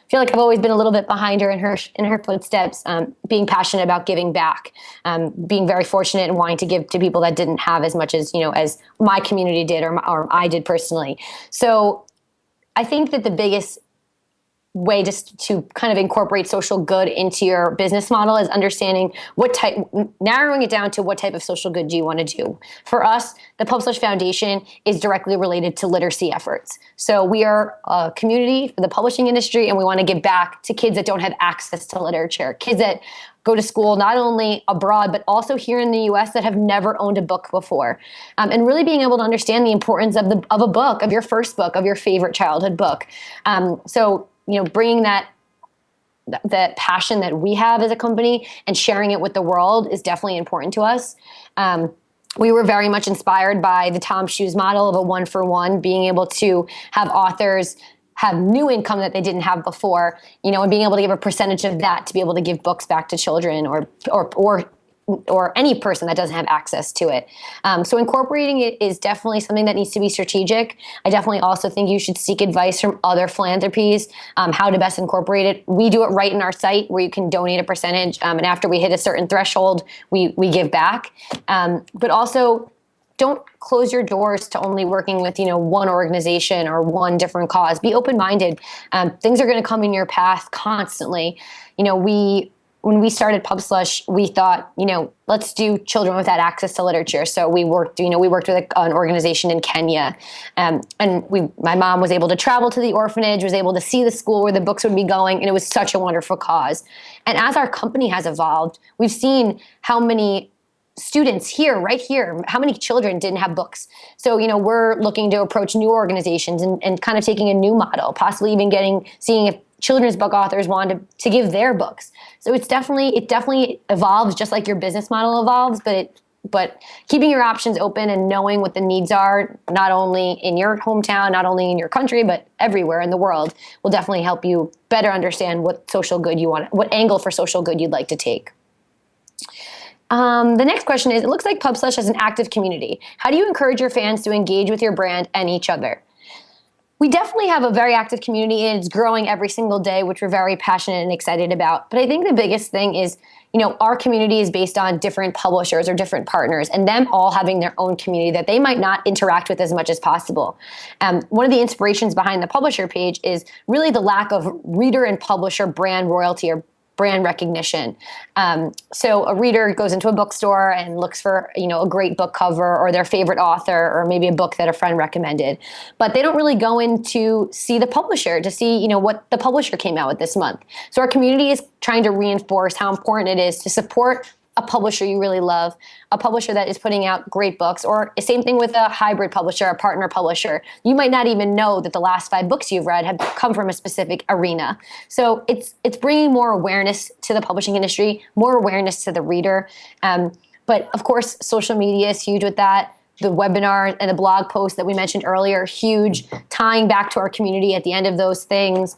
feel like I've always been a little bit behind her in her footsteps, being passionate about giving back, being very fortunate and wanting to give to people that didn't have as much as, as my community did or I did personally. So I think that the biggest way just to kind of incorporate social good into your business model is understanding narrowing it down to what type of social good do you want to do. For us, the Pubslush Foundation is directly related to literacy efforts. So we are a community for the publishing industry, and we want to give back to kids that don't have access to literature, kids that go to school not only abroad, but also here in the US that have never owned a book before. And really being able to understand the importance of a book, of your first book, of your favorite childhood book. So bringing that passion that we have as a company and sharing it with the world is definitely important to us. We were very much inspired by the Tom Shoes model of a 1-for-1, being able to have authors have new income that they didn't have before, and being able to give a percentage of that to be able to give books back to children or any person that doesn't have access to it. So incorporating it is definitely something that needs to be strategic. I definitely also think you should seek advice from other philanthropies, how to best incorporate it. We do it right in our site where you can donate a percentage, and after we hit a certain threshold, we give back. But also, don't close your doors to only working with, one organization or one different cause. Be open-minded. Things are going to come in your path constantly. When we started Pubslush, we thought, let's do children without access to literature. So we worked with an organization in Kenya. My mom was able to travel to the orphanage, was able to see the school where the books would be going, and it was such a wonderful cause. And as our company has evolved, we've seen how many students right here, how many children didn't have books. So, we're looking to approach new organizations and kind of taking a new model, possibly even seeing if children's book authors wanted to give their books. So it definitely evolves just like your business model evolves, but keeping your options open and knowing what the needs are, not only in your hometown, not only in your country, but everywhere in the world, will definitely help you better understand what social good you want, what angle for social good you'd like to take. The next question is, it looks like Pubslush has an active community. How do you encourage your fans to engage with your brand and each other? We definitely have a very active community, and it's growing every single day, which we're very passionate and excited about. But I think the biggest thing is, our community is based on different publishers or different partners, and them all having their own community that they might not interact with as much as possible. One of the inspirations behind the publisher page is really the lack of reader and publisher brand royalty or brand recognition. So a reader goes into a bookstore and looks for, a great book cover or their favorite author or maybe a book that a friend recommended. But they don't really go in to see the publisher, to see, what the publisher came out with this month. So our community is trying to reinforce how important it is to support a publisher you really love, a publisher that is putting out great books, or same thing with a hybrid publisher, a partner publisher. You might not even know that the last 5 books you've read have come from a specific arena. So it's bringing more awareness to the publishing industry, more awareness to the reader. But of course, social media is huge with that. The webinar and the blog post that we mentioned earlier, huge, tying back to our community at the end of those things.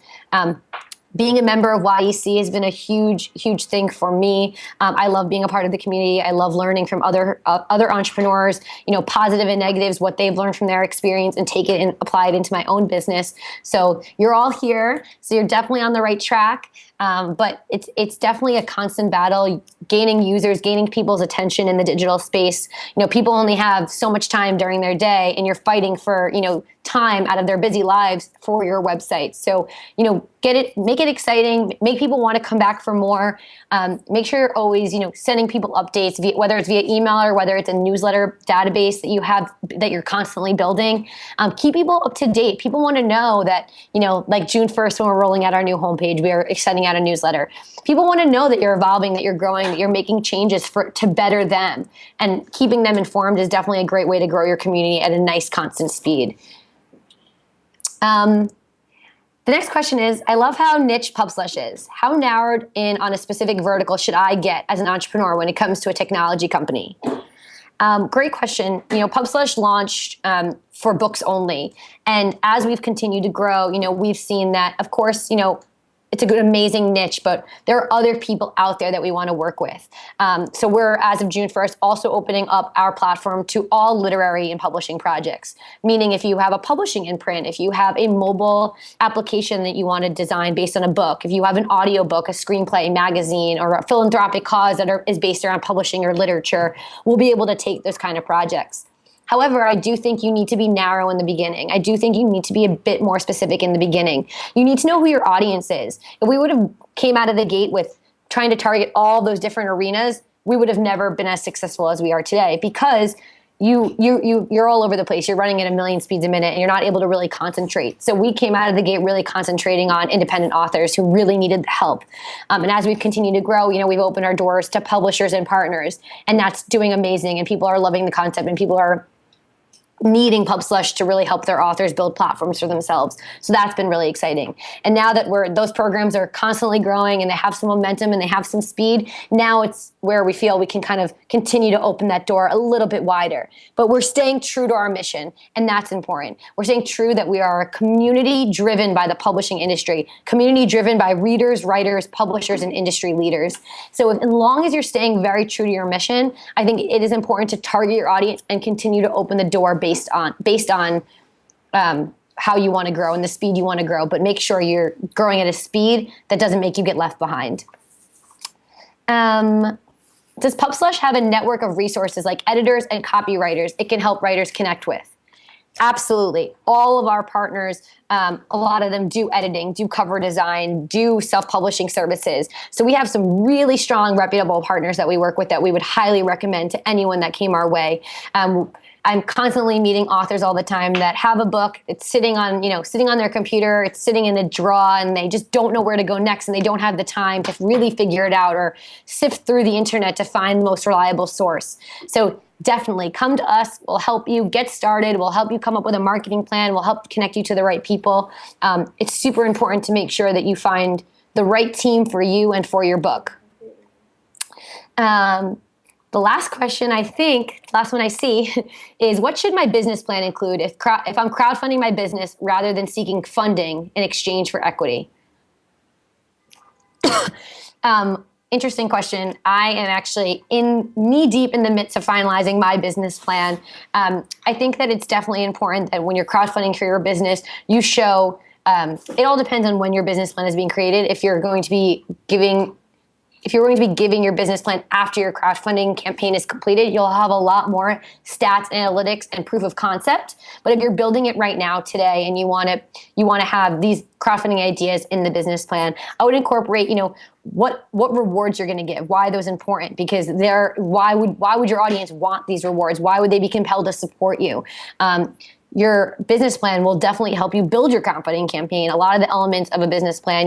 Being a member of YEC has been a huge, huge thing for me. I love being a part of the community. I love learning from other entrepreneurs, positive and negatives, what they've learned from their experience, and take it and apply it into my own business. So you're all here. So you're definitely on the right track. But it's definitely a constant battle, gaining users, gaining people's attention in the digital space. People only have so much time during their day, and you're fighting for, time out of their busy lives for your website. So, make it exciting, make people want to come back for more. Make sure you're always, sending people updates, whether it's via email or whether it's a newsletter database that you have, that you're constantly building. Keep people up to date. People want to know that, like June 1st, when we're rolling out our new homepage, we are sending out a newsletter. People want to know that you're evolving, that you're growing, that you're making changes to better them. And keeping them informed is definitely a great way to grow your community at a nice constant speed. The next question is, I love how niche Pubslush is. How narrowed in on a specific vertical should I get as an entrepreneur when it comes to a technology company? Great question. Pubslush launched for books only. And as we've continued to grow, we've seen that, of course, it's a good, amazing niche, but there are other people out there that we want to work with. So we're, as of June 1st, also opening up our platform to all literary and publishing projects. Meaning if you have a publishing imprint, if you have a mobile application that you want to design based on a book, if you have an audiobook, a screenplay, magazine, or a philanthropic cause that is based around publishing or literature, we'll be able to take those kind of projects. However, I do think you need to be narrow in the beginning. I do think you need to be a bit more specific in the beginning. You need to know who your audience is. If we would have came out of the gate with trying to target all those different arenas, we would have never been as successful as we are today, because you're all over the place. You're running at 1 million speeds a minute, and you're not able to really concentrate. So we came out of the gate really concentrating on independent authors who really needed the help. And as we've continued to grow, we've opened our doors to publishers and partners, and that's doing amazing. And people are loving the concept, and people are needing Pubslush to really help their authors build platforms for themselves. So that's been really exciting. And now that those programs are constantly growing and they have some momentum and they have some speed, now it's where we feel we can kind of continue to open that door a little bit wider. But we're staying true to our mission, and that's important. We're staying true that we are a community driven by the publishing industry, community driven by readers, writers, publishers, and industry leaders. So as long as you're staying very true to your mission, I think it is important to target your audience and continue to open the door based on how you want to grow and the speed you want to grow, but make sure you're growing at a speed that doesn't make you get left behind. Does Pubslush have a network of resources like editors and copywriters it can help writers connect with? Absolutely. All of our partners, a lot of them do editing, do cover design, do self-publishing services. So we have some really strong, reputable partners that we work with that we would highly recommend to anyone that came our way. I'm constantly meeting authors all the time that have a book. It's sitting on their computer. It's sitting in a drawer, and they just don't know where to go next, and they don't have the time to really figure it out or sift through the internet to find the most reliable source. So definitely come to us. We'll help you get started. We'll help you come up with a marketing plan. We'll help connect you to the right people. It's super important to make sure that you find the right team for you and for your book. The last question, I think, last one I see, is what should my business plan include if I'm crowdfunding my business rather than seeking funding in exchange for equity? Interesting question. I am actually knee-deep in the midst of finalizing my business plan. I think that it's definitely important that when you're crowdfunding for your business, you show, it all depends on when your business plan is being created. If you're going to be giving your business plan after your crowdfunding campaign is completed, you'll have a lot more stats, analytics, and proof of concept. But if you're building it right now today and you want to have these crowdfunding ideas in the business plan, I would incorporate, what rewards you're going to give, why those important, because why would your audience want these rewards? Why would they be compelled to support you? Your business plan will definitely help you build your crowdfunding campaign. A lot of the elements of a business plan,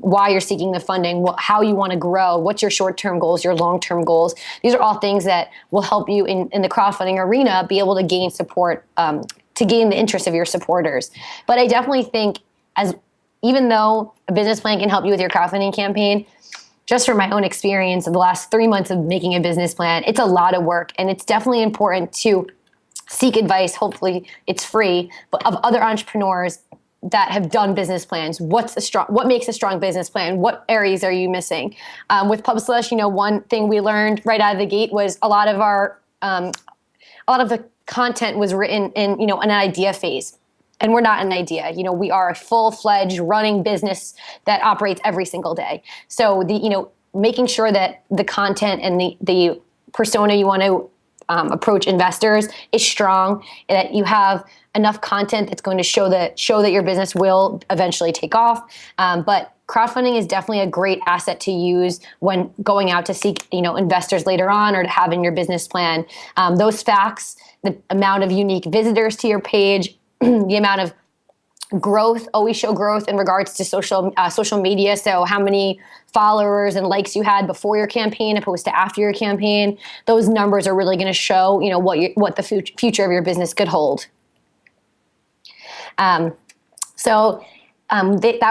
why you're seeking the funding, how you want to grow, what's your short-term goals, your long-term goals. These are all things that will help you in the crowdfunding arena be able to gain support, to gain the interest of your supporters. But I definitely think even though a business plan can help you with your crowdfunding campaign, just from my own experience in the last 3 months of making a business plan, it's a lot of work, and it's definitely important to seek advice, hopefully it's free, but of other entrepreneurs that have done business plans. What makes a strong business plan? What areas are you missing? With Pubslush, one thing we learned right out of the gate was a lot of the content was written in an idea phase. And we're not an idea. We are a full-fledged running business that operates every single day. So making sure that the content and the persona you want to approach investors is strong, that you have enough content that's going to show that your business will eventually take off. But crowdfunding is definitely a great asset to use when going out to seek investors later on, or to have in your business plan. Those facts, the amount of unique visitors to your page, the amount of growth, always show growth in regards to social media. So how many followers and likes you had before your campaign opposed to after your campaign. Those numbers are really going to show, what the future of your business could hold. That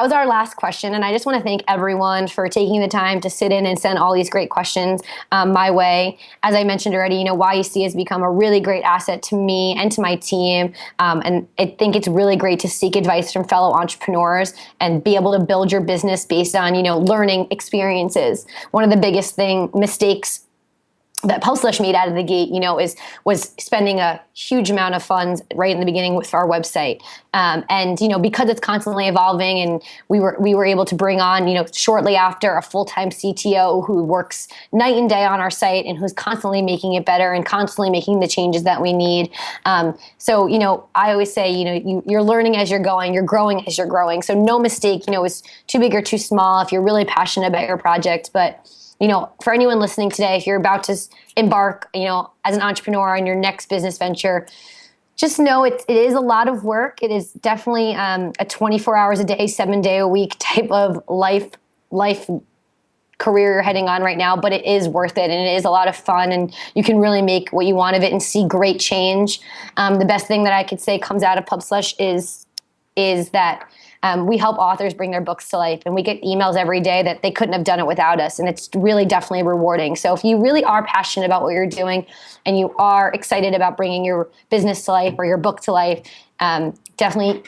was our last question, and I just want to thank everyone for taking the time to sit in and send all these great questions my way. As I mentioned already, YEC has become a really great asset to me and to my team, and I think it's really great to seek advice from fellow entrepreneurs and be able to build your business based on learning experiences. One of the biggest mistakes that Pubslush made out of the gate, was spending a huge amount of funds right in the beginning with our website. And because it's constantly evolving, and we were able to bring on, shortly after, a full-time CTO who works night and day on our site and who's constantly making it better and constantly making the changes that we need. So I always say, you're learning as you're going, you're growing as you're growing. So no mistake, is too big or too small if you're really passionate about your project. But for anyone listening today, if you're about to embark, as an entrepreneur on your next business venture, just know it is a lot of work. It is definitely a 24 hours a day, 7 day a week type of life career you're heading on right now, but it is worth it, and it is a lot of fun, and you can really make what you want of it and see great change. The best thing that I could say comes out of Pubslush is that we help authors bring their books to life, and we get emails every day that they couldn't have done it without us, and it's really definitely rewarding. So if you really are passionate about what you're doing and you are excited about bringing your business to life or your book to life, definitely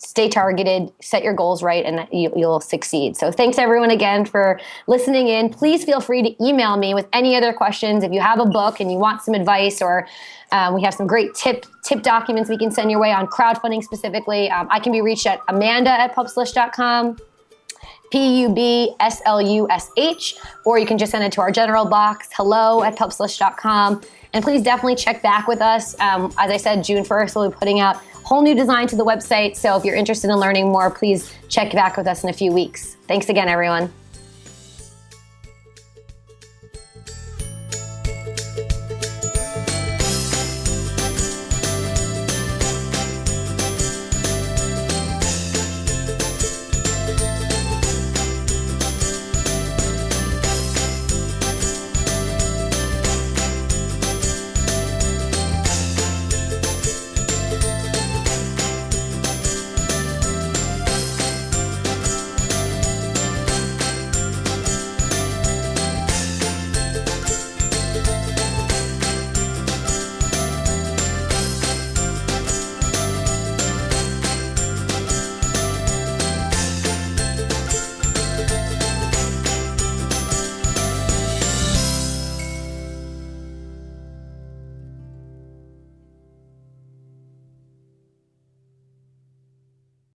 stay targeted, set your goals right, and you'll succeed. So thanks everyone again for listening in. Please feel free to email me with any other questions. If you have a book and you want some advice, or we have some great tip documents we can send your way on crowdfunding specifically. I can be reached at amanda@pubslush.com, PUBSLUSH, or you can just send it to our general box, hello@pubslush.com. And please definitely check back with us. As I said, June 1st, we'll be putting out whole new design to the website. So if you're interested in learning more, please check back with us in a few weeks. Thanks again, everyone.